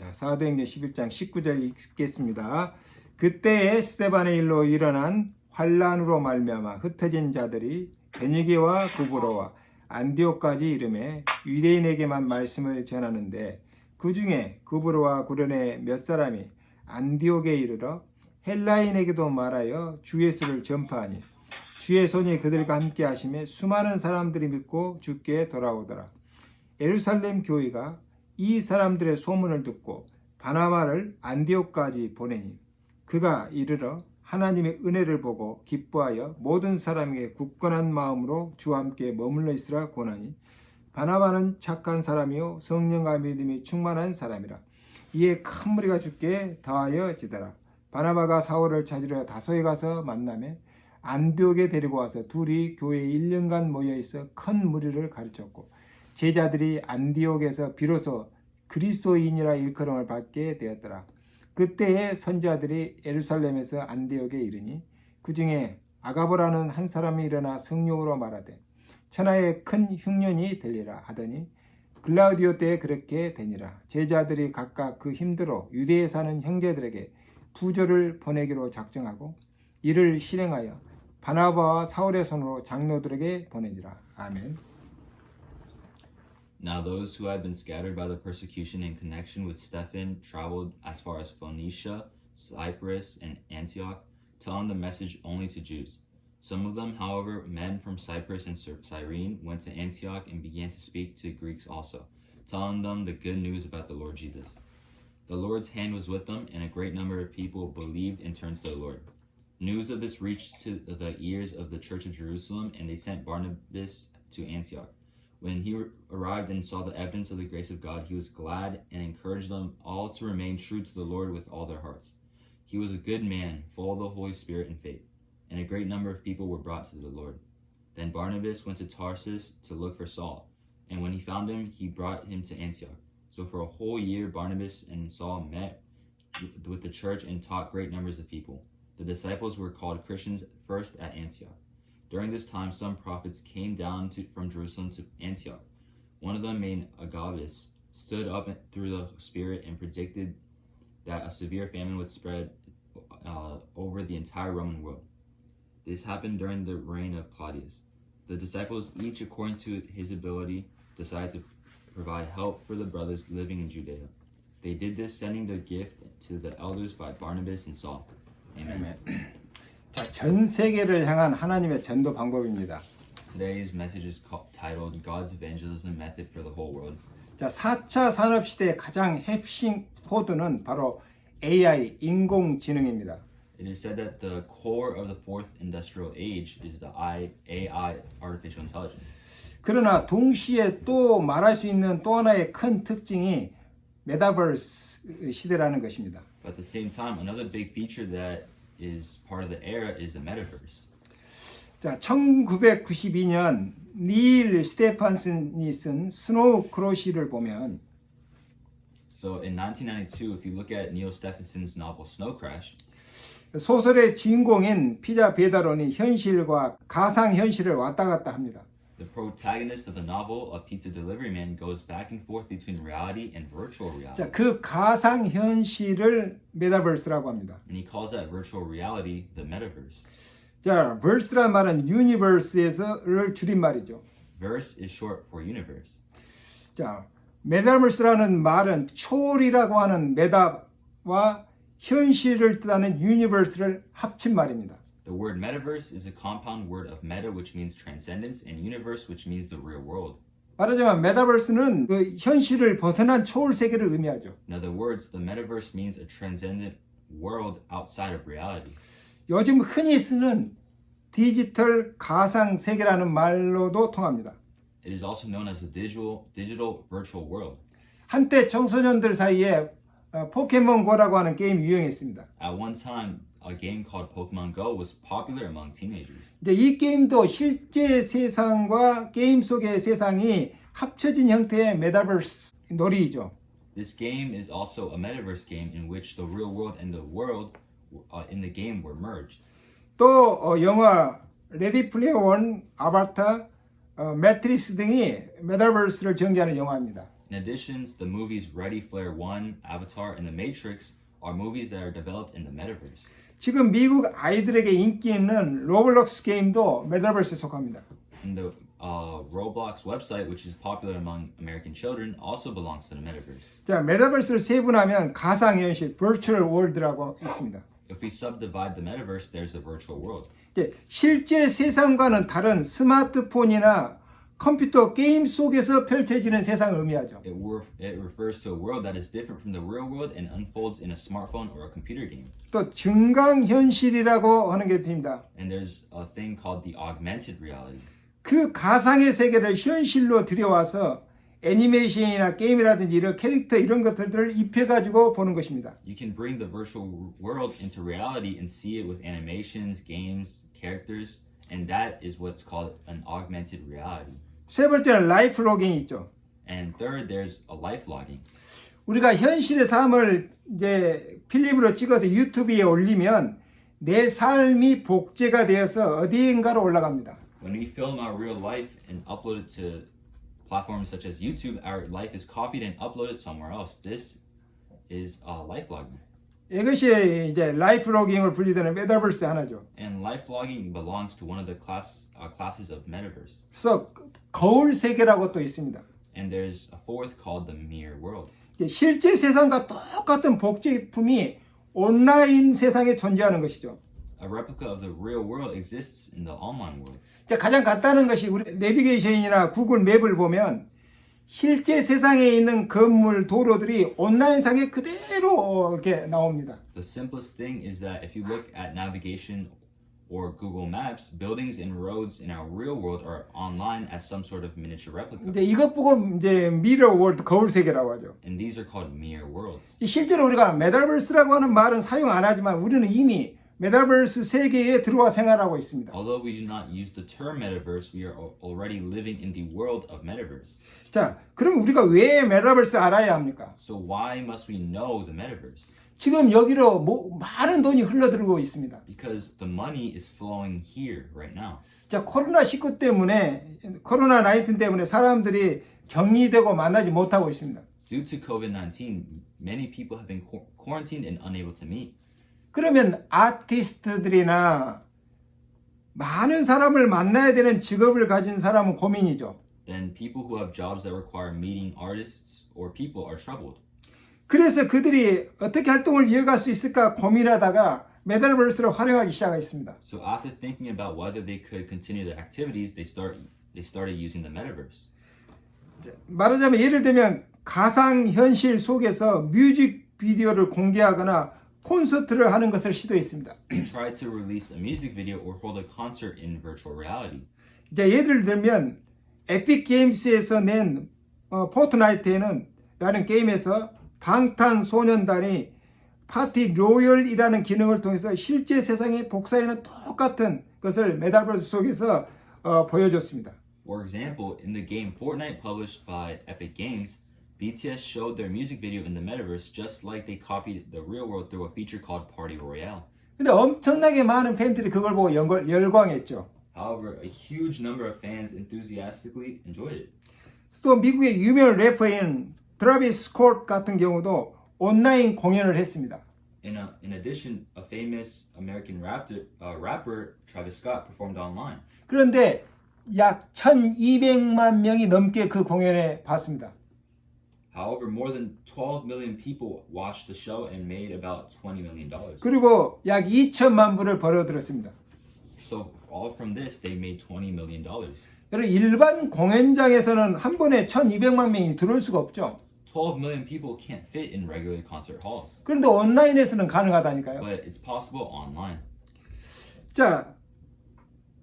자, 사도행전 11장 19절 읽겠습니다. 그때에 스데반의 일로 일어난 환란으로 말미암아 흩어진 자들이 베니게와 구브로와 안디옥까지 이름에 유대인에게만 말씀을 전하는데 그 중에 구브로와 구련의 몇 사람이 안디옥에 이르러 헬라인에게도 말하여 주 예수를 전파하니 주의 손이 그들과 함께 하심에 수많은 사람들이 믿고 주께 돌아오더라. 예루살렘 교회가 이 사람들의 소문을 듣고 바나바를 안디옥까지 보내니 그가 이르러 하나님의 은혜를 보고 기뻐하여 모든 사람에게 굳건한 마음으로 주와 함께 머물러 있으라 권하니 바나바는 착한 사람이요 성령과 믿음이 충만한 사람이라. 이에 큰 무리가 주께 더하여지더라. 바나바가 사울을 찾으러 다소에 가서 만나며 안디옥에 데리고 와서 둘이 교회에 1년간 모여있어 큰 무리를 가르쳤고 제자들이 안디옥에서 비로소 그리스도인이라 일컬음을 받게 되었더라. 그때에 선지자들이 예루살렘에서 안디옥에 이르니 그 중에 아가보라는 한 사람이 일어나 성령으로 말하되 천하에 큰 흉년이 들리라 하더니 글라우디오 때에 그렇게 되니라. 제자들이 각각 그 힘대로 유대에 사는 형제들에게 부조를 보내기로 작정하고 이를 실행하여 바나바와 사울의 손으로 장로들에게 보내니라. 아멘. Now those who had been scattered by the persecution in connection with Stephen traveled as far as Phoenicia, Cyprus, and Antioch, telling the message only to Jews. Some of them, however, men from Cyprus and Cyrene, went to Antioch and began to speak to Greeks also, telling them the good news about the Lord Jesus. The Lord's hand was with them, and a great number of people believed and turned to the Lord. News of this reached to the ears of the church of Jerusalem, and they sent Barnabas to Antioch. When he arrived and saw the evidence of the grace of God, he was glad and encouraged them all to remain true to the Lord with all their hearts. He was a good man, full of the Holy Spirit and faith, and a great number of people were brought to the Lord. Then Barnabas went to Tarsus to look for Saul, and when he found him, he brought him to Antioch. So for a whole year, Barnabas and Saul met with the church and taught great numbers of people. The disciples were called Christians first at Antioch. During this time, some prophets came down from Jerusalem to Antioch. One of them, named Agabus, stood up through the Spirit and predicted that a severe famine would spread over the entire Roman world. This happened during the reign of Claudius. The disciples, each according to his ability, decided to provide help for the brothers living in Judea. They did this, sending the gift to the elders by Barnabas and Saul. Amen. 자, 전 세계를 향한 하나님의 전도 방법입니다. Today's message is titled God's Evangelism Method for the Whole World. 자, 4차 산업시대의 가장 핵심 코드는 바로 AI, 인공지능입니다. It is said that the core of the fourth industrial age is the AI, artificial intelligence. 그러나 동시에 또 말할 수 있는 또 하나의 큰 특징이 메타버스 시대라는 것입니다. But at the same time, another big feature that is part of the era is the metaverse. 자, 1992년 닐 스테판슨이 쓴 스노우 크로시를 보면 So in 1992, if you look at Neil Stephenson's novel Snow Crash, 소설의 주인공인 피자 배달원이 현실과 가상 현실을 왔다 갔다 합니다. the protagonist of the novel, a pizza delivery man, goes back and forth between reality and virtual reality. 자, 그 가상 현실을 메타버스라고 합니다. And he calls that virtual reality the metaverse. 자, verse란 말은 universe에서를 줄인 말이죠. Verse is short for universe. 자, 메타버스라는 말은 초월이라고 하는 메타와 현실을 뜻하는 universe를 합친 말입니다. The word metaverse is a compound word of meta, which means transcendence, and universe, which means the real world. 말하자면 메타버스는 그 현실을 벗어난 초월 세계를 의미하죠. In other words, the metaverse means a transcendent world outside of reality. 요즘 흔히 쓰는 디지털 가상 세계라는 말로도 통합니다. It is also known as the digital virtual world. 한때 청소년들 사이에 포켓몬고라고 하는 게임이 유행했습니다. At one time, a game called Pokemon Go was popular among teenagers. 이제 이 게임도 실제 세상과 게임 속의 세상이 합쳐진 형태의 메타버스 놀이죠. This game is also a metaverse game in which the real world and the world in the game were merged. 또 영화 레디 플레이어 원, 아바타, 매트리스 등이 메타버스를 전개하는 영화입니다. In addition, the movies Ready Player One, Avatar, and The Matrix are movies that are developed in the metaverse. 지금 미국 아이들에게 인기 있는 로블록스 게임도 메타버스에 속합니다. And the Roblox website, which is popular among American children, also belongs to the metaverse. 자, 메타버스를 세분하면 가상현실, virtual world라고 있습니다. If we subdivide the metaverse, there's the virtual world. 이제 실제 세상과는 다른 스마트폰이나 컴퓨터 게임 속에서 펼쳐지는 세상을 의미하죠. It refers to a world that is different from the real world and unfolds in a smartphone or a computer game. 또 증강현실이라고 하는 게 있습니다. And there's a thing called the augmented reality. 그 가상의 세계를 현실로 들여와서 애니메이션이나 게임이라든지 이런 캐릭터 이런 것들을 입혀가지고 보는 것입니다. You can bring the virtual world into reality and see it with animations, games, characters, and that is what's called an augmented reality. 세 번째는 라이프 로깅이 있죠. And third, there's a life logging. 우리가 현실의 삶을 이제 필름으로 찍어서 유튜브에 올리면 내 삶이 복제가 되어서 어디인가로 올라갑니다. When we film our real life and upload it to platforms such as YouTube, our life is copied and uploaded somewhere else. This is life logging. 이것이 이제 라이프 로깅을 분리되는 메타버스 하나죠. And life logging belongs to one of the classes of metaverse. 그래서 거울 세계라고 또 있습니다. And there's a fourth called the mirror world. 실제 세상과 똑같은 복제품이 온라인 세상에 존재하는 것이죠. A replica of the real world exists in the online world. 가장 간단한 것이 우리 내비게이션이나 구글 맵을 보면 실제 세상에 있는 건물, 도로들이 온라인상에 그대로 이렇게 나옵니다. The simplest thing is that if you look at navigation or Google Maps, buildings and roads in our real world are online as some sort of miniature replica. 이제 이것 보고 이제 미러 월드 거울 세계라고 하죠. And these are called mirror worlds. 실제로 우리가 메타버스라고 하는 말은 사용 안 하지만 우리는 이미 메타버스 세계에 들어와 생활하고 있습니다. Although we do not use the term metaverse, we are already living in the world of metaverse. 자, 그럼 우리가 왜 메타버스 알아야 합니까? So why must we know the metaverse? 지금 여기로 많은 돈이 흘러들고 있습니다. Because the money is flowing here right now. 자, 코로나19 때문에, 코로나19 때문에 사람들이 격리되고 만나지 못하고 있습니다. Due to COVID-19, many people have been quarantined and unable to meet. 그러면 아티스트들이나 많은 사람을 만나야 되는 직업을 가진 사람은 고민이죠. Then people who have jobs that require meeting artists or people are troubled. 그래서 그들이 어떻게 활동을 이어갈 수 있을까 고민하다가 메타버스를 활용하기 시작했습니다. So after thinking about whether they could continue their activities, they started using the metaverse. 말하자면 예를 들면 가상현실 속에서 뮤직비디오를 공개하거나 콘서트를 하는 것을 시도했습니다. Try to release a music video or hold a concert in virtual reality. 이제 예를 들면 에픽 게임스에서 낸 포트나이트에는 라는 게임에서 방탄소년단이 파티 로열이라는 기능을 통해서 실제 세상에 복사하는 똑같은 것을 메타버스 속에서 보여줬습니다. For example, in the game Fortnite published by Epic Games, BTS showed their music video in the metaverse just like they copied the real world through a feature called Party Royale. 근데 엄청나게 많은 팬들이 그걸 보고 열광했죠. However, a huge number of fans enthusiastically enjoyed it. 또 미국의 유명 래퍼인 트래비스 스콧 같은 경우도 온라인 공연을 했습니다. In addition, a famous American rapper, Travis Scott, performed online. 그런데 약 1200만 명이 넘게 그 공연에 봤습니다. However, more than 12 million people watched the show and made about $20 million. 그리고 약 2천만 불을 벌어들였습니다. So all from this, they made $20 million. 여러분 일반 공연장에서는 한 번에 1200만 명이 들어올 수가 없죠. 12 million people can't fit in regular concert halls. 그런데 온라인에서는 가능하다니까요. But it's possible online. 자,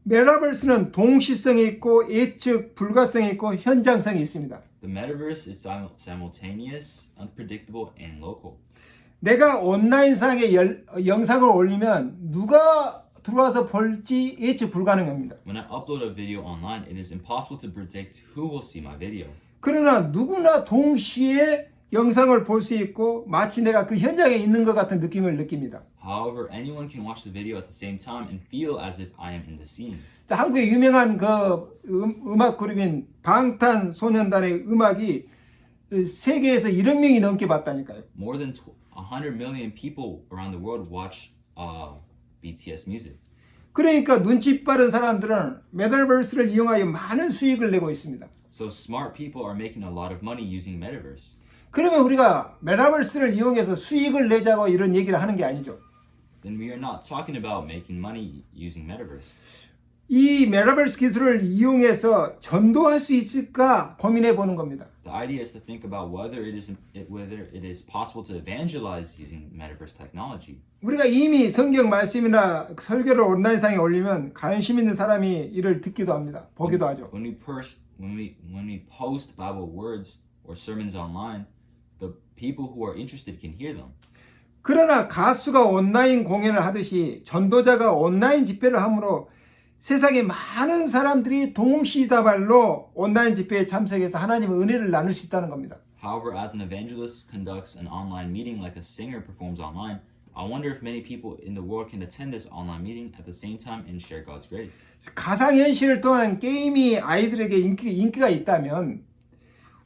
메타버스는 동시성이 있고 예측 불가성이 있고 현장성이 있습니다. The metaverse is simultaneous, unpredictable, and local. 내가 온라인상에 영상을 올리면 누가 들어와서 볼지 예측 불가능합니다. When I upload a video online, it is impossible to predict who will see my video. 그러나 누구나 동시에 영상을 볼 수 있고 마치 내가 그 현장에 있는 것 같은 느낌을 느낍니다. However, anyone can watch the video at the same time and feel as if I am in the scene. 자, 한국의 유명한 그 음악 그룹인 방탄소년단의 음악이 세계에서 1억 명이 넘게 봤다니까요. More than 100 million people around the world watch BTS music. 그러니까 눈치 빠른 사람들은 메타버스를 이용하여 많은 수익을 내고 있습니다. So smart people are making a lot of money using metaverse. 그러면 우리가 메타버스를 이용해서 수익을 내자고 이런 얘기를 하는 게 아니죠. Then we are not talking about making money using metaverse. 이 메타버스 기술을 이용해서 전도할 수 있을까 고민해 보는 겁니다. The idea is to think about whether it is possible to evangelize using metaverse technology. 우리가 이미 성경 말씀이나 설교를 온라인상에 올리면 관심 있는 사람이 이를 듣기도 합니다. 보기도 하죠. When we post Bible words or sermons online, the people who are interested can hear them. 그러나 가수가 온라인 공연을 하듯이 전도자가 온라인 집회를 함으로 세상에 많은 사람들이 동시다발로 온라인 집회에 참석해서 하나님의 은혜를 나눌 수 있다는 겁니다. However, as an evangelist conducts an online meeting like a singer performs online, I wonder if many people in the world can attend this online meeting at the same time and share God's grace. 가상현실을 통한 게임이 아이들에게 인기가 있다면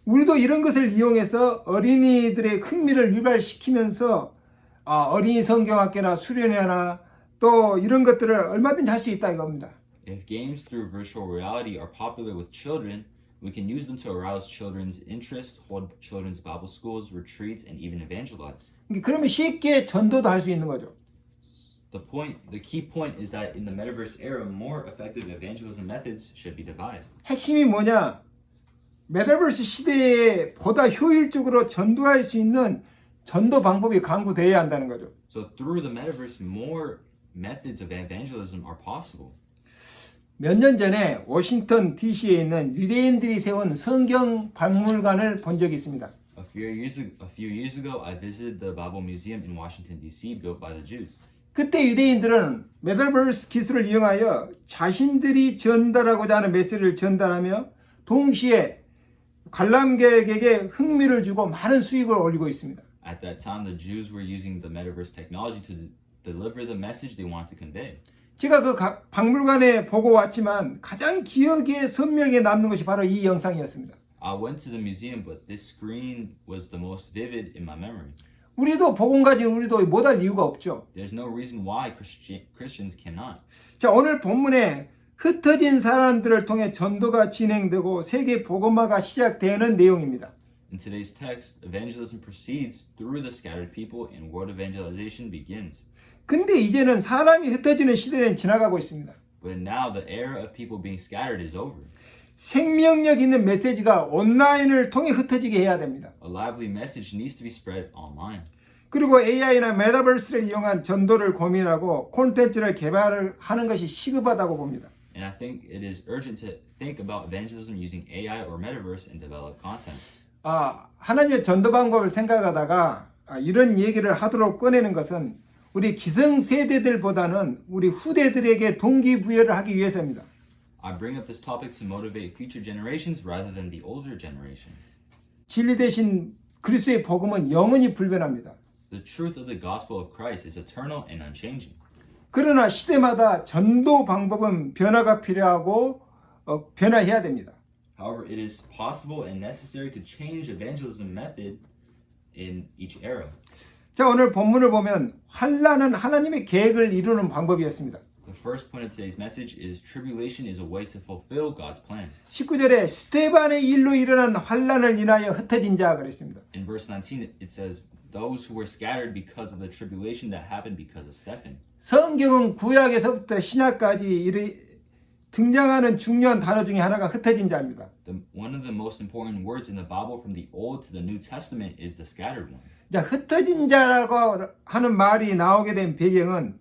우리도 이런 것을 이용해서 어린이들의 흥미를 유발시키면서 어린이 성경학교나 수련회나 또 이런 것들을 얼마든지 할 수 있다 이겁니다. If games through virtual reality are popular with children, we can use them to arouse children's interest, hold children's Bible schools, retreats, and even evangelize. 그러면 쉽게 전도도 할 수 있는 거죠. The key point is that in the metaverse era, more effective evangelism methods should be devised. 핵심이 뭐냐? 메타버스 시대에 보다 효율적으로 전도할 수 있는 전도 방법이 강구되어야 한다는 거죠. So through the metaverse, more methods of evangelism are possible. 몇 년 전에 워싱턴 DC에 있는 유대인들이 세운 성경 박물관을 본 적이 있습니다. A few years ago, I visited the Bible Museum in Washington, D.C., built by the Jews. 그때 유대인들은 메타버스 기술을 이용하여 자신들이 전달하고자 하는 메시지를 전달하며 동시에 관람객에게 흥미를 주고 많은 수익을 올리고 있습니다. At that time, the Jews were using the metaverse technology to deliver the message they wanted to convey. 제가 그 박물관에 보고 왔지만 가장 기억에 선명히 남는 것이 바로 이 영상이었습니다. I went to the museum, but this screen was the most vivid in my memory. 우리도 복음 가진 우리도 못할 이유가 없죠. There's no reason why Christians cannot. 자, 오늘 본문에 흩어진 사람들을 통해 전도가 진행되고 세계 복음화가 시작되는 내용입니다. In today's text, evangelism proceeds through the scattered people and world evangelization begins. 근데 이제는 사람이 흩어지는 시대는 지나가고 있습니다. But now the era of people being scattered is over. 생명력 있는 메시지가 온라인을 통해 흩어지게 해야 됩니다. A lively message needs to be spread online. 그리고 AI나 메타버스를 이용한 전도를 고민하고 콘텐츠를 개발하는 것이 시급하다고 봅니다. And I think it is urgent to think about evangelism using AI or metaverse and develop content. 하나님의 전도 방법을 생각하다가 이런 얘기를 하도록 꺼내는 것은 우리 기성세대들보다는 우리 후대들에게 동기부여를 하기 위해서입니다. I bring up this topic to motivate future generations rather than the older generation. 진리 대신 그리스도의 복음은 영원히 불변합니다. The truth of the gospel of Christ is eternal and unchanging. 그러나 시대마다 전도 방법은 변화가 필요하고 변화해야 됩니다. However, it is possible and necessary to change evangelism method in each era. 자, 오늘 본문을 보면 환난은 하나님의 계획을 이루는 방법이었습니다. The first point of today's message is tribulation is a way to fulfill God's plan. 19절에 스데반의 일로 일어난 환난을 인하여 흩어진 자 그랬습니다. In verse 19, it says, those who were scattered because of the tribulation that happened because of Stephen. 성경은 구약에서부터 신약까지 등장하는 중요한 단어 중에 하나가 흩어진 자입니다. One of the most important words in the Bible from the Old to the New Testament is the scattered one. 자, 흩어진 자라고 하는 말이 나오게 된 배경은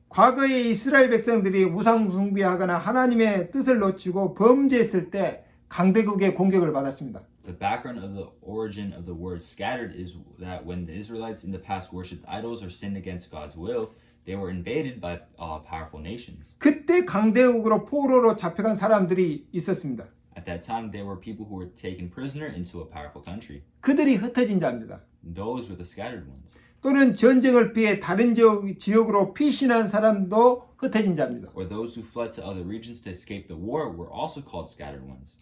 과거에 이스라엘 백성들이 우상 숭배하거나 하나님의 뜻을 놓치고 범죄했을 때 강대국의 공격을 받았습니다. The background of the origin of the word scattered is that when the Israelites in the past worshipped idols or sinned against God's will, they were invaded by powerful nations. 그때 강대국으로 포로로 잡혀간 사람들이 있었습니다. At that time, there were people who were taken prisoner into a powerful country. 그들이 흩어진 자입니다. Those were the scattered ones. 또는 전쟁을 피해 다른 지역으로 피신한 사람도 흩어진 자입니다. Or those who fled to other regions to escape the war were also called scattered ones.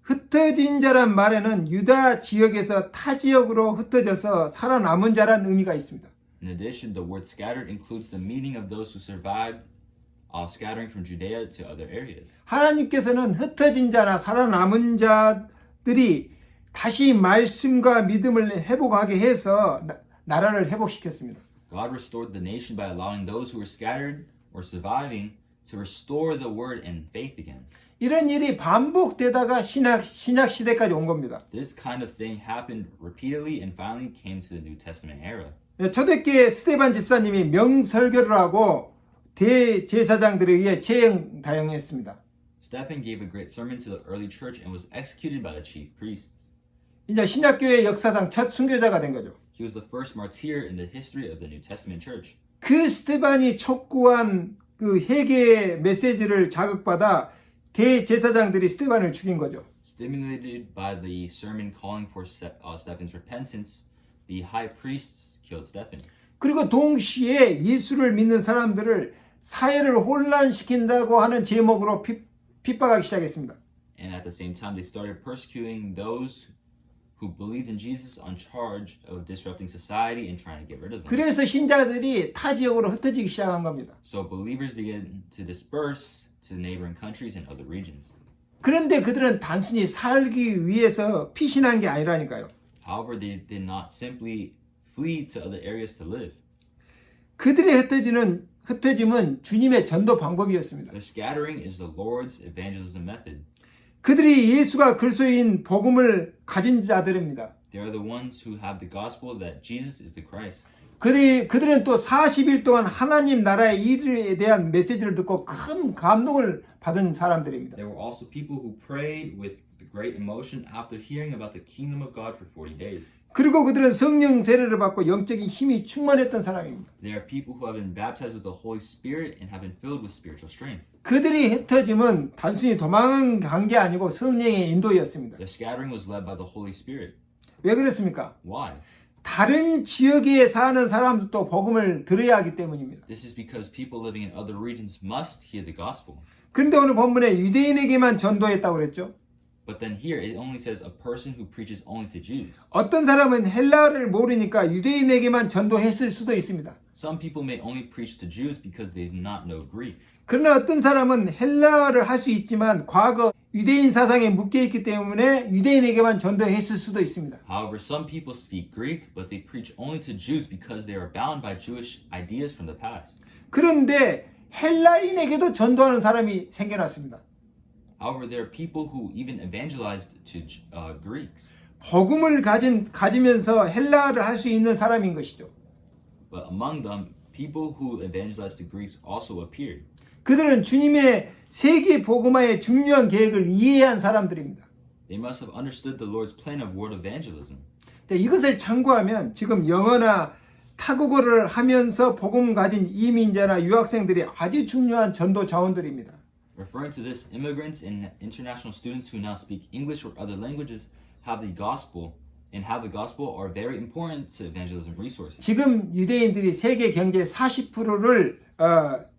흩어진 자란 말에는 유다 지역에서 타 지역으로 흩어져서 살아남은 자란 의미가 있습니다. In addition, the word scattered includes the meaning of those who survived scattering from Judea to other areas. 하나님께서는 흩어진 자나 살아남은 자들이 다시 말씀과 믿음을 회복하게 해서 나라를 회복시켰습니다. God restored the nation by allowing those who were scattered or surviving to restore the word and faith again. 이런 일이 반복되다가 신약 시대까지 온 겁니다. This kind of thing happened repeatedly and finally came to the New Testament era. 초대교회 스데반 집사님이 명설교를 하고 대제사장들에 의해 체형당했습니다. Stephen gave a great sermon to the early church and was executed by the chief priests. 이제 신약교회 역사상 첫 순교자가 된 거죠. He was the first martyr in the history of the New Testament church. 그 스데반이 촉구한 그 회개의 메시지를 자극받아 대제사장들이 스데반을 죽인 거죠. Stimulated by the sermon calling for Stephen's repentance, the high priests killed Stephen. 그리고 동시에 예수를 믿는 사람들을 사회를 혼란시킨다고 하는 제목으로 핍박하기 시작했습니다. And at the same time, they started persecuting those who believed in Jesus on charge of disrupting society and trying to get rid of them. 그래서 신자들이 타 지역으로 흩어지기 시작한 겁니다. So believers began to disperse to neighboring countries and other regions. 그런데 그들은 단순히 살기 위해서 피신한 게 아니라니까요. However, they did not simply flee to other areas to live. 그들의 흩어짐은 주님의 전도 방법이었습니다. The scattering is the Lord's evangelism method. 그들이 예수가 그리스도인 복음을 가진 자들입니다. They are the ones who have the gospel that Jesus is the Christ. 그들은 또 40일 동안 하나님 나라의 일에 대한 메시지를 듣고 큰 감동을 받은 사람들입니다. There were also people who prayed with great emotion after hearing about the kingdom of God for 40 days. 그리고 그들은 성령 세례를 받고 영적인 힘이 충만했던 사람입니다. They are people who have been baptized with the Holy Spirit and have been filled with spiritual strength. 그들이 흩어짐은 단순히 도망간 게 아니고 성령의 인도였습니다. The scattering was led by the Holy Spirit. 왜 그랬습니까? Why? 다른 지역에 사는 사람들도 복음을 들어야 하기 때문입니다. This is because people living in other regions must hear the gospel. 그런데 오늘 본문에 유대인에게만 전도했다고 그랬죠. But then here it only says a person who preaches only to Jews. 어떤 사람은 헬라어를 모르니까 유대인에게만 전도했을 수도 있습니다. Some people may only preach to Jews because they do not know Greek. 그러나 어떤 사람은 헬라어를 할 수 있지만 과거 유대인 사상에 묶여있기 때문에 유대인에게만 전도했을 수도 있습니다. However, some people speak Greek, but they preach only to Jews because they are bound by Jewish ideas from the past. 그런데 헬라인에게도 전도하는 사람이 생겨났습니다. However, there are people who even evangelized to Greeks. 복음을 가지면서 헬라어를 할 수 있는 사람인 것이죠. But among them, people who evangelized to Greeks also appeared. 그들은 주님의 세계 복음화의 중요한 계획을 이해한 사람들입니다. They must have understood the Lord's plan of world evangelism. 이것을 참고하면 지금 영어나 타국어를 하면서 복음 가진 이민자나 유학생들이 아주 중요한 전도 자원들입니다. Referring to this, immigrants and international students who now speak English or other languages have the gospel are very important to evangelism resources. 지금 유대인들이 세계 경제 40%를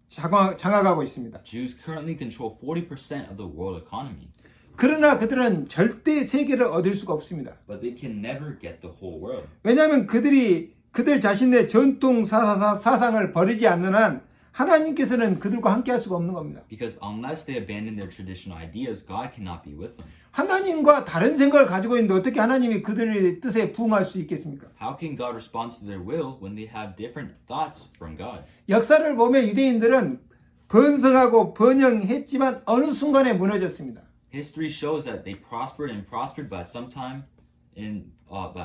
장악하고 있습니다. Jews currently control 40% of the world economy. 그러나 그들은 절대 세계를 얻을 수가 없습니다. But they can never get the whole world. 왜냐하면 그들 자신의 전통 사상을 버리지 않는 한 하나님께서는 그들과 함께 할 수가 없는 겁니다. Because unless they abandon their traditional ideas, God cannot be with them. 하나님과 다른 생각을 가지고 있는데 어떻게 하나님이 그들의 뜻에 부응할 수 있겠습니까? How can God respond to their will when they have different thoughts from God? 역사를 보면 유대인들은 번성하고 번영했지만 어느 순간에 무너졌습니다. History shows that they prospered, but at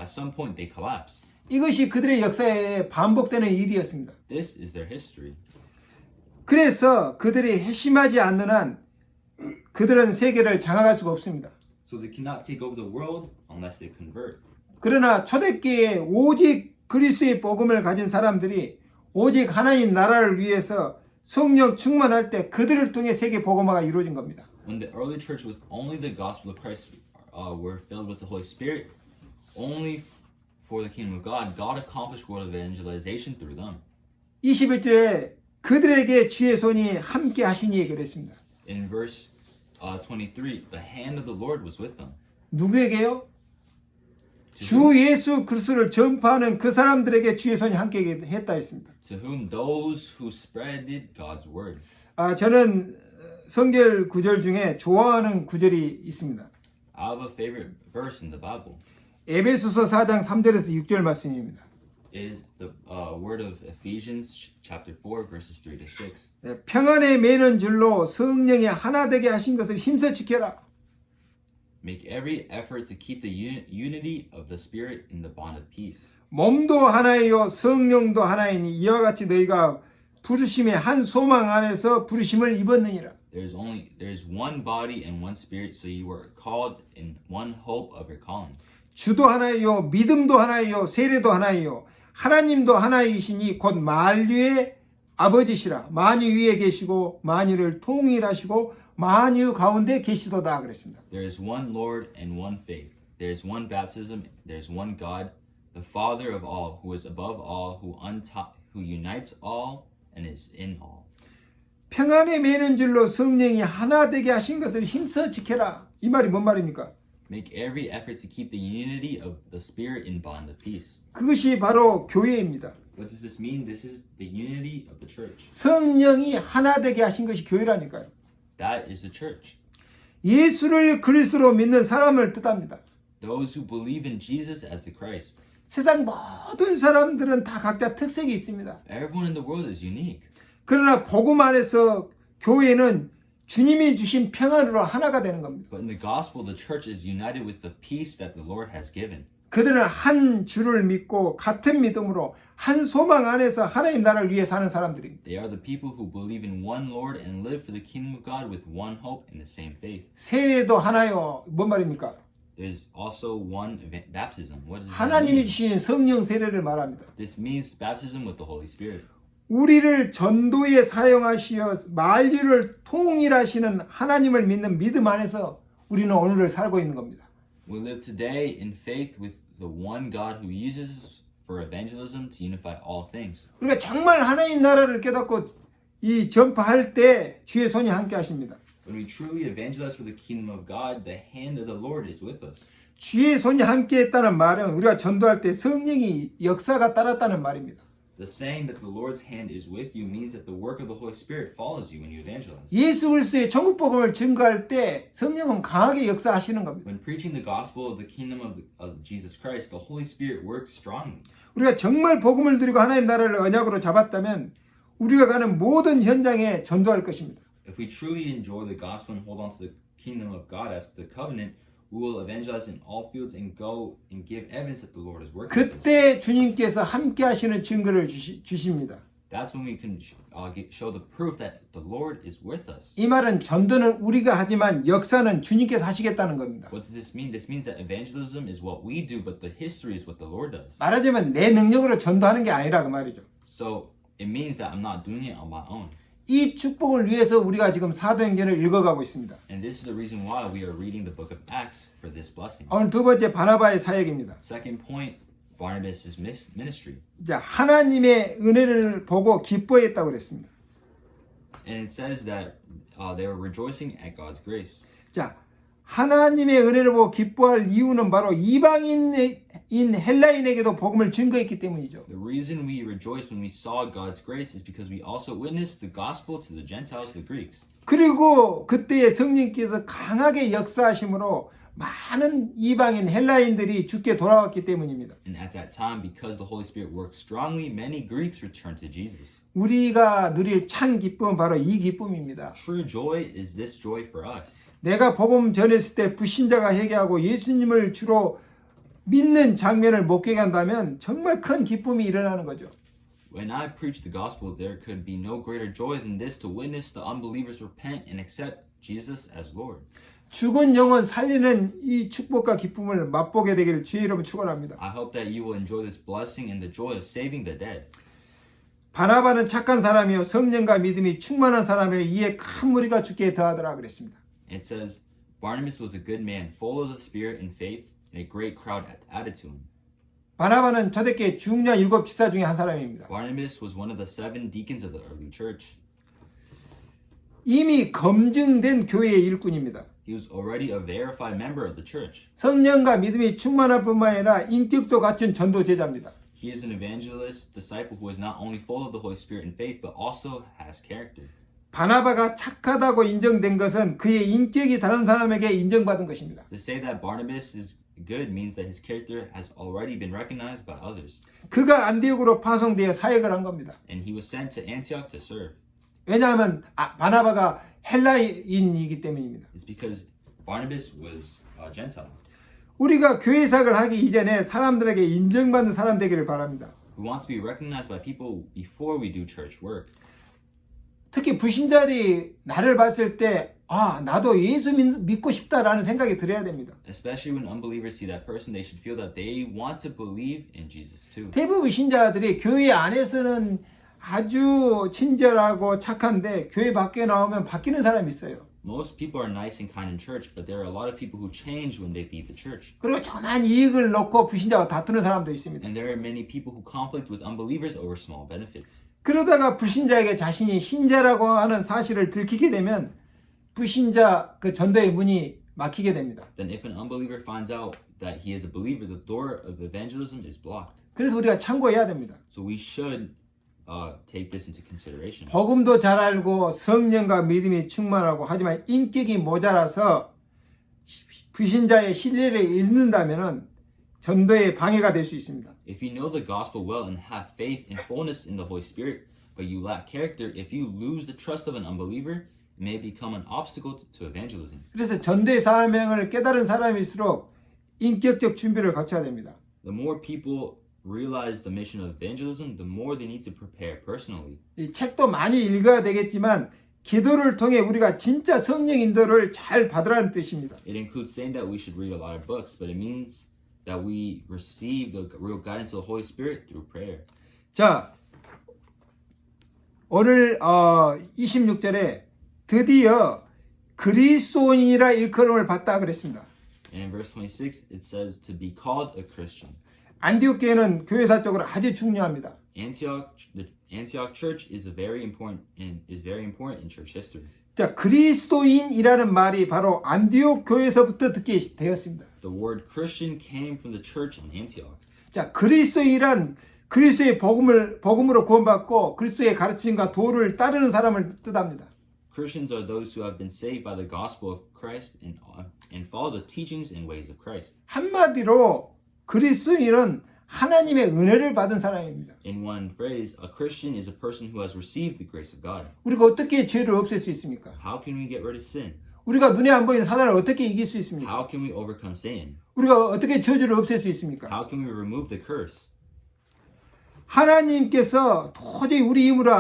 some point they collapsed. 이것이 그들의 역사에 반복되는 일이었습니다. This is their history. 그래서 그들이 회심하지 않는 한 그들은 세계를 장악할 수가 없습니다. So they cannot take over the world unless they convert. 그러나 초대교회에 오직 그리스도의 복음을 가진 사람들이 오직 하나님 나라를 위해서 성령 충만할 때 그들을 통해 세계 복음화가 이루어진 겁니다. When the early church with only the gospel of Christ were filled with the Holy Spirit, only for the kingdom of God, God accomplished world evangelization through them. 21절에 그들에게 주의 손이 함께 하시니 그랬습니다. In verse 23, the hand of the Lord was with them. 누구에게요? To 주 whom, 예수 그리스도를 전파하는 그 사람들에게 주의 손이 함께 했다 했습니다. to whom those who spreaded God's word. 저는 성경 구절 중에 좋아하는 구절이 있습니다. I have a favorite verse in the Bible. 에베소서 4장 3절에서 6절 말씀입니다. It is the word of Ephesians chapter 4 verses 3 to 6. 평안에 매는 줄로 성령이 하나 되게 하신 것을 힘써 지켜라. Make every effort to keep the unity of the Spirit in the bond of peace. 몸도 하나이요 성령도 하나이니 이와 같이 너희가 부르심의 한 소망 안에서 부르심을 입었느니라. There's one body and one Spirit, so you were called in one hope of your calling. 주도 하나이요 믿음도 하나이요 세례도 하나이요 하나님도 하나이시니 곧 만유의 아버지시라. 만유 위에 계시고 만유를 통일하시고 만유 가운데 계시도다 그랬습니다. There is one Lord and one faith. There is one baptism. There is one God, the Father of all, who is above all, who unites all and is in all. 평안에 매는 줄로 성령이 하나 되게 하신 것을 힘써 지켜라. 이 말이 뭔 말입니까? Make every effort to keep the unity of the Spirit in bond of peace. 그것이 바로 교회입니다. What does this mean? This is the unity of the church. 성령이 하나 되게 하신 것이 교회라니까요. That is the church. 예수를 그리스도로 믿는 사람을 뜻합니다. Those who believe in Jesus as the Christ. 세상 모든 사람들은 다 각자 특색이 있습니다. Everyone in the world is unique. 그러나 복음 안에서 교회는 주님이 주신 평안으로 하나가 되는 겁니다. But in the gospel, the church is united with the peace that the Lord has given. 그들은 한 주를 믿고 같은 믿음으로 한 소망 안에서 하나님 나라를 위해 사는 사람들입니다. They are the people who believe in one Lord and live for the kingdom of God with one hope and the same faith. 세례도 하나요. 뭔 말입니까? There's also one baptism. What does that 하나님이 mean? 주신 성령 세례를 말합니다. This means baptism with the Holy Spirit. 우리를 전도에 사용하시어 만유를 통일하시는 하나님을 믿는 믿음 안에서 우리는 오늘을 살고 있는 겁니다. We live today in faith with the one God who uses us for evangelism to unify all things. 우리가 정말 하나님 나라를 깨닫고 이 전파할 때 주의 손이 함께 하십니다. When we truly evangelize for the kingdom of God, the hand of the Lord is with us. 주의 손이 함께 했다는 말은 우리가 전도할 때 성령이 역사가 따랐다는 말입니다. The saying that the Lord's hand is with you means that the work of the Holy Spirit follows you when you evangelize. 예수 그리스도의 천국 복음을 증거할 때 성령은 강하게 역사하시는 겁니다. When preaching the gospel of the kingdom of Jesus Christ, the Holy Spirit works strongly. 우리가 정말 복음을 드리고 하나님 나라를 언약으로 잡았다면 우리가 가는 모든 현장에 전도할 것입니다. If we truly enjoy the gospel and hold on to the kingdom of God as the covenant, we will evangelize in all fields and go and give evidence that the Lord is working with us. 그때 주님께서 함께 하시는 증거를 주십니다. That's when we can show the proof that the Lord is with us. 이 말은 전도는 우리가 하지만 역사는 주님께서 하시겠다는 겁니다. What does this mean? This means that evangelism is what we do, but the history is what the Lord does. 말하자면 내 능력으로 전도하는 게 아니라 그 말이죠. So it means that I'm not doing it on my own. 이 축복을 위해서 우리가 지금 사도행전을 읽어가고 있습니다. And this is the reason why we are reading the book of Acts for this blessing. 오늘 두 번째 바나바의 사역입니다. Second point, Barnabas' ministry. 자, 하나님의 은혜를 보고 기뻐했다고 그랬습니다. And it says that they were rejoicing at God's grace. 자, 하나님의 은혜를 보고 기뻐할 이유는 바로 이방인인 헬라인에게도 복음을 증거했기 때문이죠. The reason we rejoiced when we saw God's grace is because we also witnessed the gospel to the Gentiles, the Greeks. 그리고 그때의 성령께서 강하게 역사하심으로 많은 이방인 헬라인들이 주께 돌아왔기 때문입니다. And at that time, because the Holy Spirit worked strongly, many Greeks returned to Jesus. 우리가 누릴 참 기쁨은 바로 이 기쁨입니다. True joy is this joy for us. 내가 복음 전했을 때 불신자가 회개하고 예수님을 주로 믿는 장면을 목격한다면 정말 큰 기쁨이 일어나는 거죠. When I preach the gospel, there could be no greater joy than this to witness the unbelievers repent and accept Jesus as Lord. 죽은 영혼 살리는 이 축복과 기쁨을 맛보게 되기를 주의 이름으로 축원합니다. I hope that you will enjoy this blessing and the joy of saving the dead. 바나바는 착한 사람이요 성령과 믿음이 충만한 사람이요 이에 큰 무리가 주께 더하더라 그랬습니다. It says, Barnabas was a good man, full of the Spirit and faith, and a great crowd added to him. 바나바는 초대교회 중년 7 지사 중에 한 사람입니다. Barnabas was one of the 7 deacons of the early church. 이미 검증된 교회의 일꾼입니다. He was already a verified member of the church. 성령과 믿음이 충만할 뿐만 아니라 인격도 갖춘 전도 제자입니다. He is an evangelist disciple who is not only full of the Holy Spirit and faith, but also has character. 바나바가 착하다고 인정된 것은 그의 인격이 다른 사람에게 인정받은 것입니다. To say that Barnabas is good means that his character has already been recognized by others. 그가 안디옥으로 파송되어 사역을 한 겁니다. And he was sent to Antioch to serve. 왜냐하면 바나바가 헬라인이기 때문입니다. It's because Barnabas was a Gentile. 우리가 교회 사역을 하기 이전에 사람들에게 인정받는 사람 되기를 바랍니다. We want to be recognized by people before we do church work. 특히 불신자들이 나를 봤을 때 나도 예수 믿고 싶다라는 생각이 들어야 됩니다. Especially when unbelievers see that person, they should feel that they want to believe in Jesus too. 대부분 신자들이 교회 안에서는 아주 친절하고 착한데 교회 밖에 나오면 바뀌는 사람이 있어요. Most people are nice and kind in church, but there are a lot of people who change when they leave the church. 그리고 저만 이익을 놓고 불신자와 다투는 사람도 있습니다. And there are many people who conflict with unbelievers over small benefits. 그러다가 불신자에게 자신이 신자라고 하는 사실을 들키게 되면 불신자 그 전도의 문이 막히게 됩니다. Then if an unbeliever finds out that he is a believer, the door of evangelism is blocked. 그래서 우리가 참고해야 됩니다. So we should take this into consideration. 복음도 잘 알고 성령과 믿음이 충만하고 하지만 인격이 모자라서 불신자의 신뢰를 잃는다면 전도에 방해가 될 수 있습니다. If you know the gospel well and have faith and fullness in the Holy Spirit, but you lack character, if you lose the trust of an unbeliever, it may become an obstacle to evangelism. 그래서 전도의 사명을 깨달은 사람일수록 인격적 준비를 갖춰야 됩니다. The more people realize the mission of evangelism, the more they need to prepare personally. 이 책도 많이 읽어야 되겠지만 기도를 통해 우리가 진짜 성령 인도를 잘 받으라는 뜻입니다. It includes saying that we should read a lot of books, but it means that we receive the real guidance of the Holy Spirit through prayer. 자, 오늘 26절에 드디어 그리스도인이라 일컬음을 받다 그랬습니다. And in verse 26, it says to be called a Christian. 안디옥 교회는 교회사적으로 아주 중요합니다. The Antioch church is very important in church history. 자, 그리스도인이라는 말이 바로 안디옥 교회에서부터 듣게 되었습니다. The word Christian came from the church in Antioch. 자, 그리스도인이란 그리스도의 복음으로 구원받고 그리스도의 가르침과 도를 따르는 사람을 뜻합니다. Christians are those who have been saved by the gospel of Christ and follow the teachings and ways of Christ. 한마디로 그리스도인은 하나님의 은혜를 받은 사람입니다. In one phrase, a Christian is a person who has received the grace of God. 우리가 어떻게 죄를 없앨 수 있습니까? How can we get rid of sin? 우리가 눈에 안 보이는 사단을 어떻게 이길 수 있습니까? How can we overcome Satan? 우리가 어떻게 저주를 없앨 수 있습니까? How can we remove the curse? 하나님께서 도저히 우리 힘으로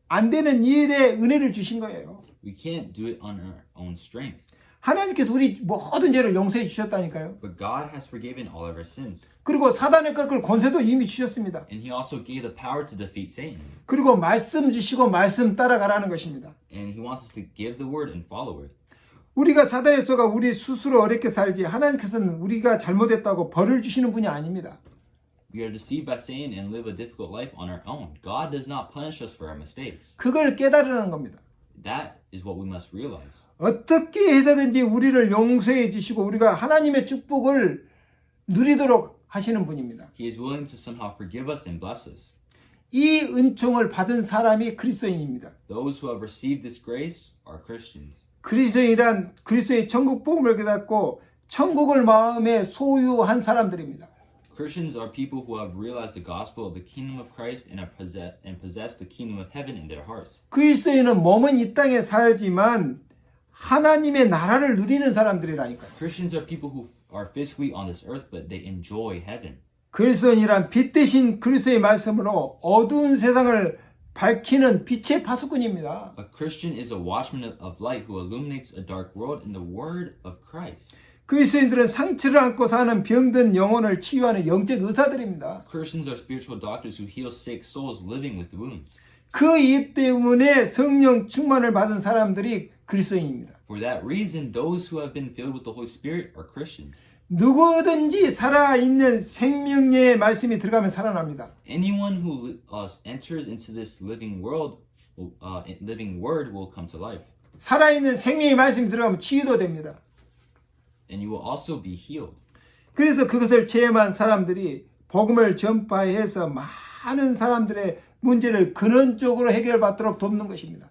안 되는 일에 은혜를 주신 거예요. We can't do it on our own strength. 하나님께서 우리 모든 죄를 용서해 주셨다니까요. But God has forgiven all of our sins. 그리고 사단을 꺾을 권세도 이미 주셨습니다. And He also gave the power to defeat Satan. 그리고 말씀 주시고 말씀 따라가라는 것입니다. And He wants us to give the word and follow it. 우리가 사단의 쏘가 우리 스스로 어렵게 살지 하나님께서는 우리가 잘못했다고 벌을 주시는 분이 아닙니다. We are deceived by Satan and live a difficult life on our own. God does not punish us for our mistakes. 그걸 깨달으라는 겁니다. That is what we must realize. 어떻게 해서든지 우리를 용서해 주시고 우리가 하나님의 축복을 누리도록 하시는 분입니다. He is willing to somehow forgive us and bless us. 이 은총을 받은 사람이 그리스도인입니다. Those who have received this grace are Christians. 그리스도인이란 그리스도의 천국 복음을 깨닫고 천국을 마음에 소유한 사람들입니다. Christians are people who have realized the gospel of the kingdom of Christ and possess the kingdom of heaven in their hearts. 그리스도인은 몸은 이 땅에 살지만 하나님의 나라를 누리는 사람들이라니까요. Christians are people who are physically on this earth, but they enjoy heaven. 그리스도인이란 빛 대신 그리스도의 말씀으로 어두운 세상을 밝히는 빛의 파수꾼입니다. A Christian is a watchman of light who illuminates a dark world in the word of Christ. 그리스도인들은 상처를 안고 사는 병든 영혼을 치유하는 영적 의사들입니다. Christians are spiritual doctors who heal sick souls living with wounds. 그 이유 때문에 성령 충만을 받은 사람들이 그리스도인입니다. For that reason, those who have been filled with the Holy Spirit are Christians. 누구든지 살아있는 생명의 말씀이 들어가면 살아납니다. Anyone who enters into this living world, living word will come to life. 살아있는 생명의 말씀이 들어가면 치유도 됩니다. and you will also be healed. 그래서 그것을 체험한 사람들이 복음을 전파해서 많은 사람들의 문제를 근원적으로 해결받도록 돕는 것입니다.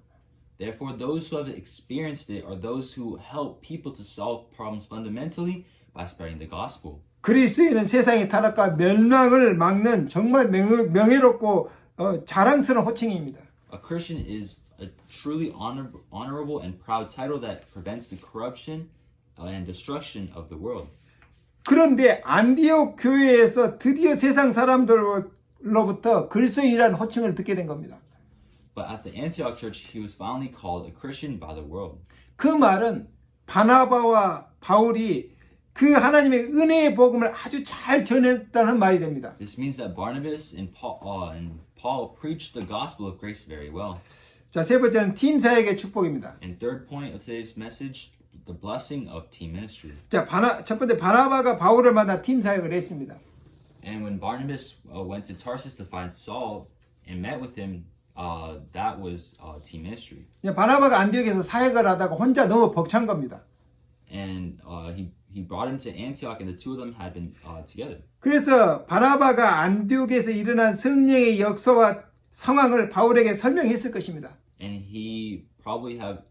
Therefore, those who have experienced it are those who help people to solve problems fundamentally by spreading the gospel. 그리스도인은 세상의 타락과 멸망을 막는 정말 명예롭고 자랑스러운 호칭입니다. A Christian is a truly honorable and proud title that prevents the corruption and destruction of the world. 그런데 안디옥 교회에서 드디어 세상 사람들로부터 그리스도인이라는 호칭을 듣게 된 겁니다. But at the Antioch church, he was finally called a Christian by the world. 그 말은 바나바와 바울이 그 하나님의 은혜의 복음을 아주 잘 전했다는 말이 됩니다. This means that Barnabas and Paul preached the gospel of grace very well. 자, 세 번째는 팀 사역의 축복입니다. And third point of today's message, the blessing of team ministry. 자, 첫 번째 바나바가 바울을 만나 팀 사역을 했습니다. And when Barnabas went to Tarsus to find Saul and met with him, that was team ministry. 바나바가 안디옥에서 사역을 하다가 혼자 너무 벅찬 겁니다. And he brought him to Antioch, and the two of them had been together. 그래서 바나바가 안디옥에서 일어난 성령의 역사와 상황을 바울에게 설명했을 것입니다. And he probably have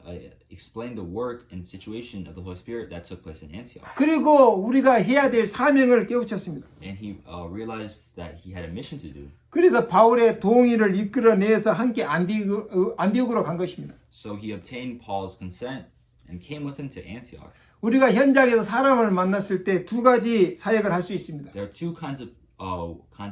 explained the work and situation of the Holy Spirit that took place in Antioch. 그리고 우리가 해야 될 사명을 깨우쳤습니다. And he realized that he had a mission to do. 그래서 바울의 동의를 이끌어내서 함께 안디옥으로 간 것입니다. So he obtained Paul's consent and came with him to Antioch. 우리가 현장에서 사람을 만났을 때 두 가지 사역을 할 수 있습니다. There are two kinds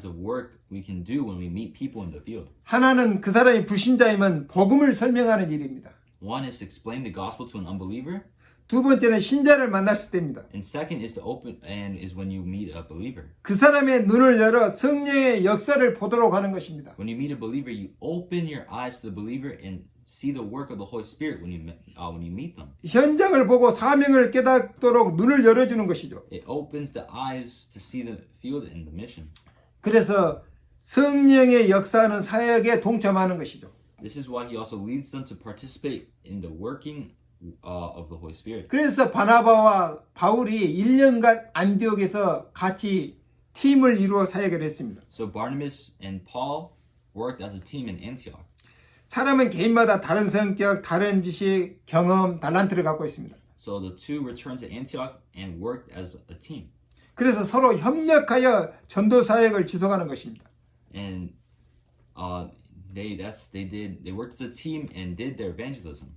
of work we can do when we meet people in the field. 하나는 그 사람이 불신자이면 복음을 설명하는 일입니다. One is to explain the gospel to an unbeliever, 두 번째는 신자를 만났을 때입니다. and second is when you meet a believer. 그 사람의 눈을 열어 성령의 역사를 보도록 하는 것입니다. When you meet a believer, you open your eyes to the believer and see the work of the Holy Spirit when you meet them. 현장을 보고 사명을 깨닫도록 눈을 열어주는 것이죠. It opens the eyes to see the field and the mission. 그래서 성령의 역사하는 사역에 동참하는 것이죠. This is why he also leads them to participate in the working of the Holy Spirit. 그래서 바나바와 바울이 1년간 안디옥에서 같이 팀을 이루어 사역을 했습니다. So Barnabas and Paul worked as a team in Antioch. 사람은 개인마다 다른 성격, 다른 지식, 경험, 달란트를 갖고 있습니다. So the two returned to Antioch and worked as a team. 그래서 서로 협력하여 전도 사역을 지속하는 것입니다. And they worked as a team and did their evangelism.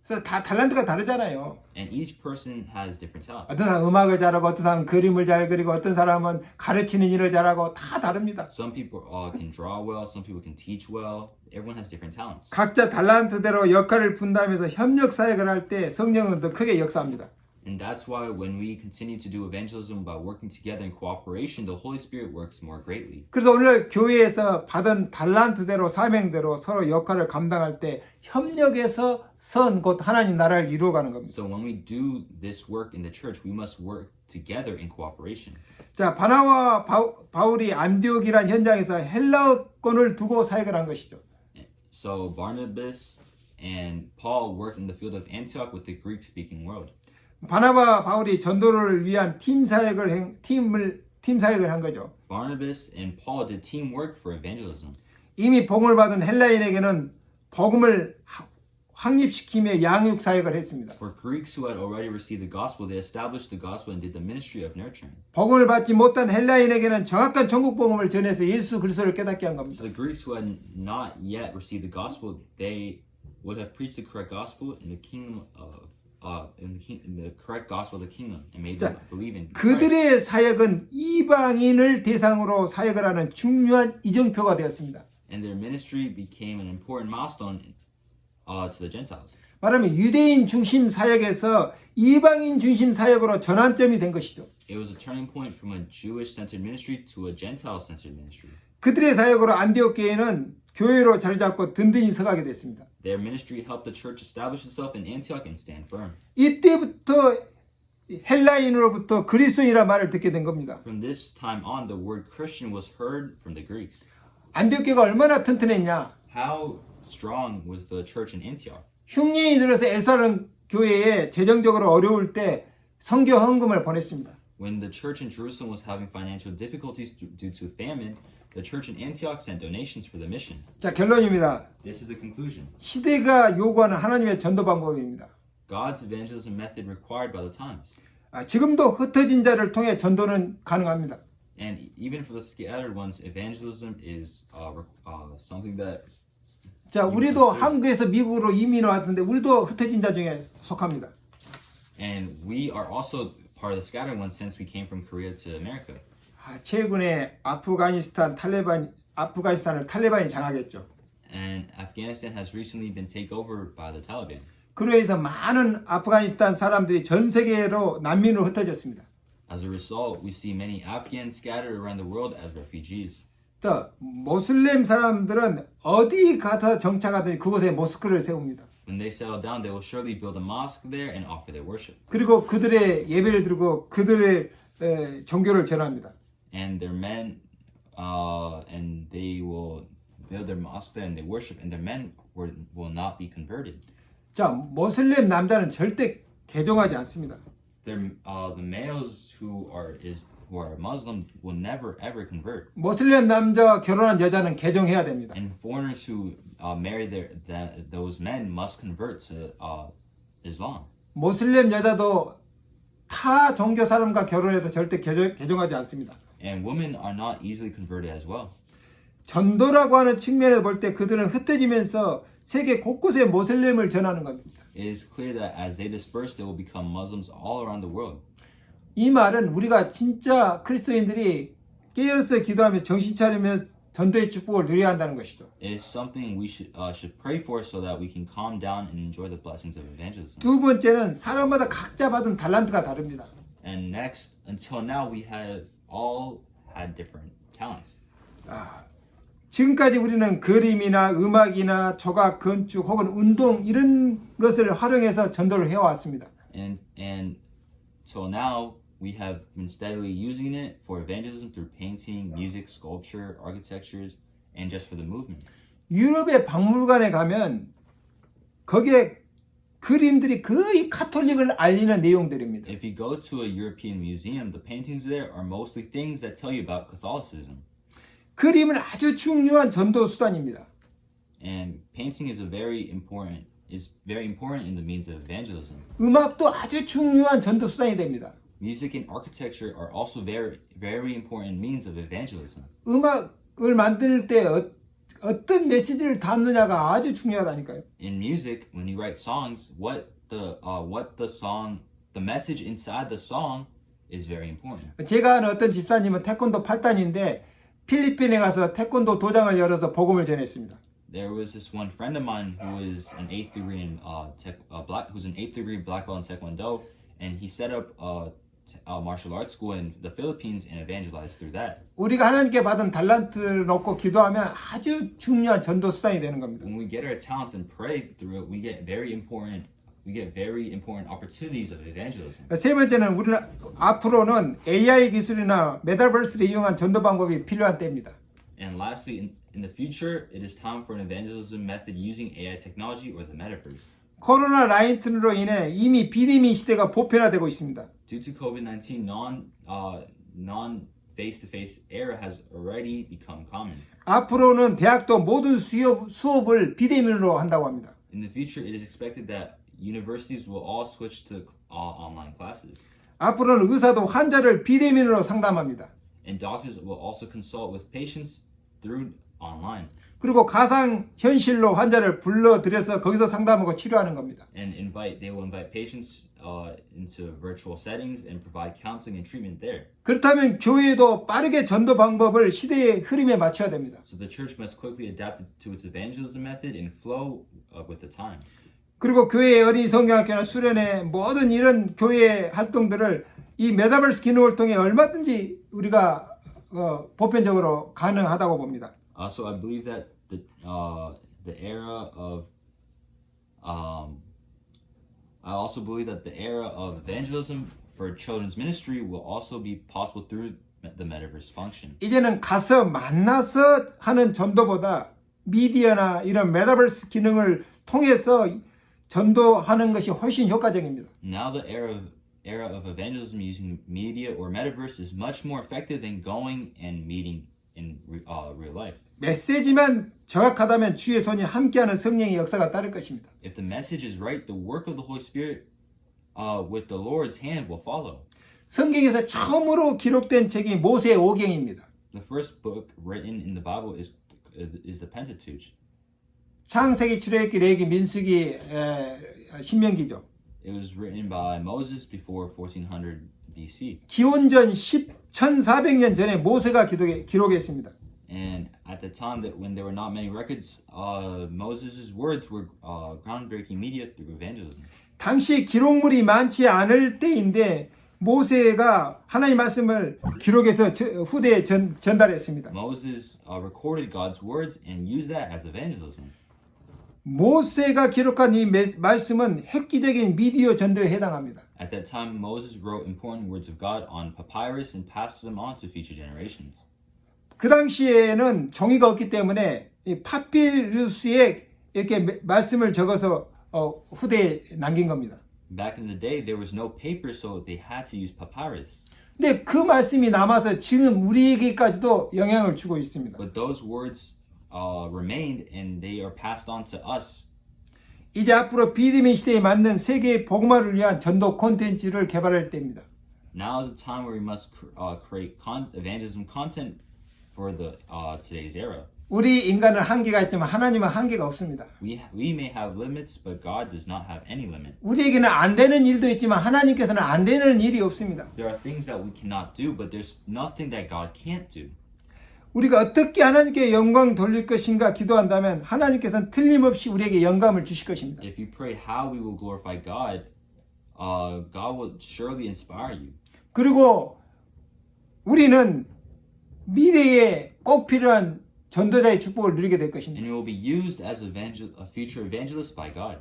그래서 다 달란트가 다르잖아요. And each person has different talents. 어떤 사람은 음악을 잘하고 어떤 사람은 그림을 잘 그리고 어떤 사람은 가르치는 일을 잘하고 다 다릅니다. Some people can draw well, some people can teach well. Everyone has different talents. 각자 달란트대로 역할을 분담해서 협력 사역을 할 때 성령은 더 크게 역사합니다. And that's why when we continue to do evangelism by working together in cooperation, the Holy Spirit works more greatly. 그래서 오늘 교회에서 받은 달란트대로 사명대로 서로 역할을 감당할 때 협력해서 선 곧 하나님 나라를 이루어가는 겁니다. So when we do this work in the church, we must work together in cooperation. 자, 바나와 바울이 안디옥이란 현장에서 헬라어권을 두고 사역을 한 것이죠. So Barnabas and Paul worked in the field of Antioch with the Greek-speaking world. 바나바 바울이 전도를 위한 팀 사역을 한 거죠. Barnabas and Paul did teamwork for evangelism. 이미 복음을 받은 헬라인에게는 복음을 확립시키며 양육 사역을 했습니다. For Greeks who had already received the gospel, they established the gospel and did the ministry of nurturing. 복음을 받지 못한 헬라인에게는 정확한 천국 복음을 전해서 예수 그리스도를 깨닫게 한 겁니다. So the Greeks who had not yet received the gospel, they would have preached the correct gospel in the kingdom of in the correct gospel of the kingdom and made them believe in Christ. 그들의 사역은 이방인을 대상으로 사역을 하는 중요한 이정표가 되었습니다. And their ministry became an important milestone to the Gentiles. 말하면 유대인 중심 사역에서 이방인 중심 사역으로 전환점이 된 것이죠. It was a turning point from a Jewish-centered ministry to a Gentile-centered ministry. 그들의 사역으로 안디옥 교회는 교회로 자리 잡고 든든히 서가게 됐습니다. Their ministry helped the church establish itself in Antioch and stand firm. 이때부터 헬라인으로부터 그리스도인이라는 말을 듣게 된 겁니다. From this time on, the word Christian was heard from the Greeks. 안디옥 교회가 얼마나 튼튼했냐? How strong was the church in Antioch? 흉년이 들어서 에르사렘 교회에 재정적으로 어려울 때 선교 헌금을 보냈습니다. When the church in Jerusalem was having financial difficulties due to famine, the church in Antioch sent donations for the mission. 자, 결론입니다. This is the conclusion. 시대가 요구하는 하나님의 전도 방법입니다. God's evangelism method required by the times. 지금도 흩어진 자를 통해 전도는 가능합니다. And even for the scattered ones, evangelism is something that 자, 우리도 한국에서 미국으로 이민 왔는데 우리도 흩어진 자 중에 속합니다. and we are also part of the scattered ones since we came from Korea to America. 최근에 아프가니스탄을 탈레반이 장악했죠. And Afghanistan has recently been taken over by the Taliban. 그로 해서 많은 아프가니스탄 사람들이 전 세계로 난민으로 흩어졌습니다. As a result, we see many Afghans scattered around the world as refugees. 또 모슬렘 사람들은 어디 가서 정착하든지 그곳에 모스크를 세웁니다. When they settle down, they will surely build a mosque there and offer their worship. 그리고 그들의 예배를 드리고 그들의 종교를 전합니다. And their men, and they will build their mosque there and they worship, and their men will not be converted. 자, 모슬렘 남자는 절대 개종하지 않습니다. The males who are Muslim will never ever convert. 모슬렘 남자와 결혼한 여자는 개종해야 됩니다. And foreigners who marry those men must convert to Islam. 모슬렘 여자도 타 종교 사람과 결혼해도 절대 개종하지 않습니다. And women are not easily converted as well. 전도라고 하는 측면에서 볼 때 그들은 흩어지면서 세계 곳곳에 모슬렘을 전하는 겁니다. It is clear that as they disperse, they will become Muslims all around the world. 이 말은 우리가 진짜 그리스도인들이 깨어서 기도하며 정신 차리며 전도의 축복을 누려야 한다는 것이죠. It is something we should pray for so that we can calm down and enjoy the blessings of evangelism. 두 번째는 사람마다 각자 받은 달란트가 다릅니다. And next, until now, we have all had different talents. 지금까지 우리는 그림이나 음악이나 조각, 건축 혹은 운동 이런 것을 활용해서 전도를 해왔습니다. And till now, we have been steadily using it for evangelism through painting, music, sculpture, architectures, and just for the movement. 유럽의 박물관에 가면 거기에 그림들이 거의 카톨릭을 알리는 내용들입니다. If you go to a European museum, the paintings there are mostly things that tell you about Catholicism. 그림은 아주 중요한 전도 수단입니다. And painting is very important in the means of evangelism. 음악도 아주 중요한 전도 수단이 됩니다. Music and architecture are also very important means of evangelism. 음악을 만들 때 어떤 메시지를 담느냐가 아주 중요하다니까요. In music, when you write songs, the message inside the song is very important. 제가 아는 어떤 집사님은 태권도 8단인데 필리핀에 가서 태권도 도장을 열어서 복음을 전했습니다. There was this one friend of mine who is an 8th degree who's an 8th degree black belt in Taekwondo, and he set up a martial arts school in the Philippines and evangelized through that. 우리가 하나님께 받은 달란트를 놓고 기도하면 아주 중요한 전도 수단이 되는 겁니다. When we get our talents and pray through it, we get very important opportunities of evangelism. 세 번째는 우리는 앞으로는 AI 기술이나 메타버스를 이용한 전도 방법이 필요한 때입니다. And lastly, in the future, it is time for an evangelism method using AI technology or the metaverse. 코로나 19로 인해 이미 비대면 시대가 보편화되고 있습니다. Due to COVID-19, non face-to-face era has already become common. 앞으로는 대학도 모든 수업을 비대면으로 한다고 합니다. In the future, it is expected that universities will all switch to all online classes. 앞으로는 의사도 환자를 비대면으로 상담합니다. And doctors will also consult with patients through online. 그리고 가상 현실로 환자를 불러들여서 거기서 상담하고 치료하는 겁니다. And they will invite patients into virtual settings and provide counseling and treatment there. 그렇다면 교회도 빠르게 전도 방법을 시대의 흐름에 맞춰야 됩니다. So the church must quickly adapt to its evangelism method and flow with the time. 그리고 교회의 어린이 성경학교나 수련회 모든 이런 교회 활동들을 이 메타버스 기능을 통해 얼마든지 우리가 보편적으로 가능하다고 봅니다. So I believe that the era of I also believe that the era of evangelism for children's ministry will also be possible through the metaverse function. 이제는 가서 만나서 하는 전도보다 미디어나 이런 메타버스 기능을 통해서 전도하는 것이 훨씬 효과적입니다. Now the era of evangelism using media or metaverse is much more effective than going and meeting in real life. 메시지만 정확하다면 주의 손이 함께하는 성령의 역사가 따를 것입니다. If the message is right, the work of the Holy Spirit with the Lord's hand will follow. 성경에서 처음으로 기록된 책이 모세 오경입니다. The first book written in the Bible is the Pentateuch. 창세기, 출애굽기, 레위기, 민수기, 신명기죠. It was written by Moses before 1400 BC. 기원전 1400년 전에 모세가 기록했습니다. And at the time that when there were not many records, Moses' words were groundbreaking media through evangelism. 당시 기록물이 많지 않을 때인데 모세가 하나님 말씀을 기록해서 후대에 전달했습니다. Moses recorded God's words and used that as evangelism. 모세가 기록한 이 말씀은 획기적인 미디어 전도에 해당합니다. At that time, Moses wrote important words of God on papyrus and passed them on to future generations. 그 당시에는 종이가 없기 때문에 이 파피루스에 이렇게 말씀을 적어서 후대에 남긴 겁니다. Back in the day, there was no paper, so they had to use papyrus. 근데 그 말씀이 남아서 지금 우리에게까지도 영향을 주고 있습니다. But those words remained, and they are passed on to us. 이제 앞으로 비대면 시대에 맞는 세계의 복음화를 위한 전도 콘텐츠를 개발할 때입니다. Now is the time where we must create evangelism content for the today's era. 우리 인간은 한계가 있지만 하나님은 한계가 없습니다. We may have limits, but God does not have any limit. 우리에게는 안 되는 일도 있지만 하나님께서는 안 되는 일이 없습니다. There are things that we cannot do, but there's nothing that God can't do. 우리가 어떻게 하나님께 영광 돌릴 것인가 기도한다면 하나님께서는 틀림없이 우리에게 영감을 주실 것입니다. If you pray how we will glorify God, God will surely inspire you. 그리고 우리는 미래에 꼭 필요한 전도자의 축복을 누리게 될 And 것입니다. you will be used as a future evangelist by God.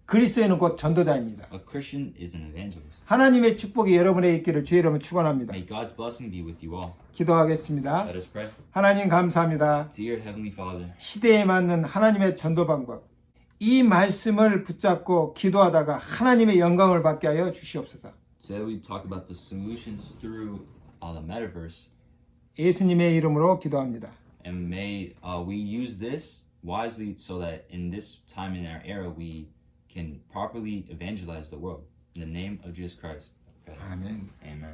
그리스도인은 곧 전도자입니다. A Christian is an evangelist. 하나님의 축복이 여러분에게 있기를 주의 이름으로 축원합니다. May God's blessing be with you all. 기도하겠습니다. Let us pray. 하나님 감사합니다. Dear Heavenly Father, 시대에 맞는 하나님의 전도 방법, 이 말씀을 붙잡고 기도하다가 하나님의 영광을 받게 하여 주시옵소서. today we talked about the solutions through the metaverse, 예수님의 이름으로 기도합니다. and may we use this wisely so that in this time in our era we can properly evangelize the world. In the name of Jesus Christ. 아멘. Amen.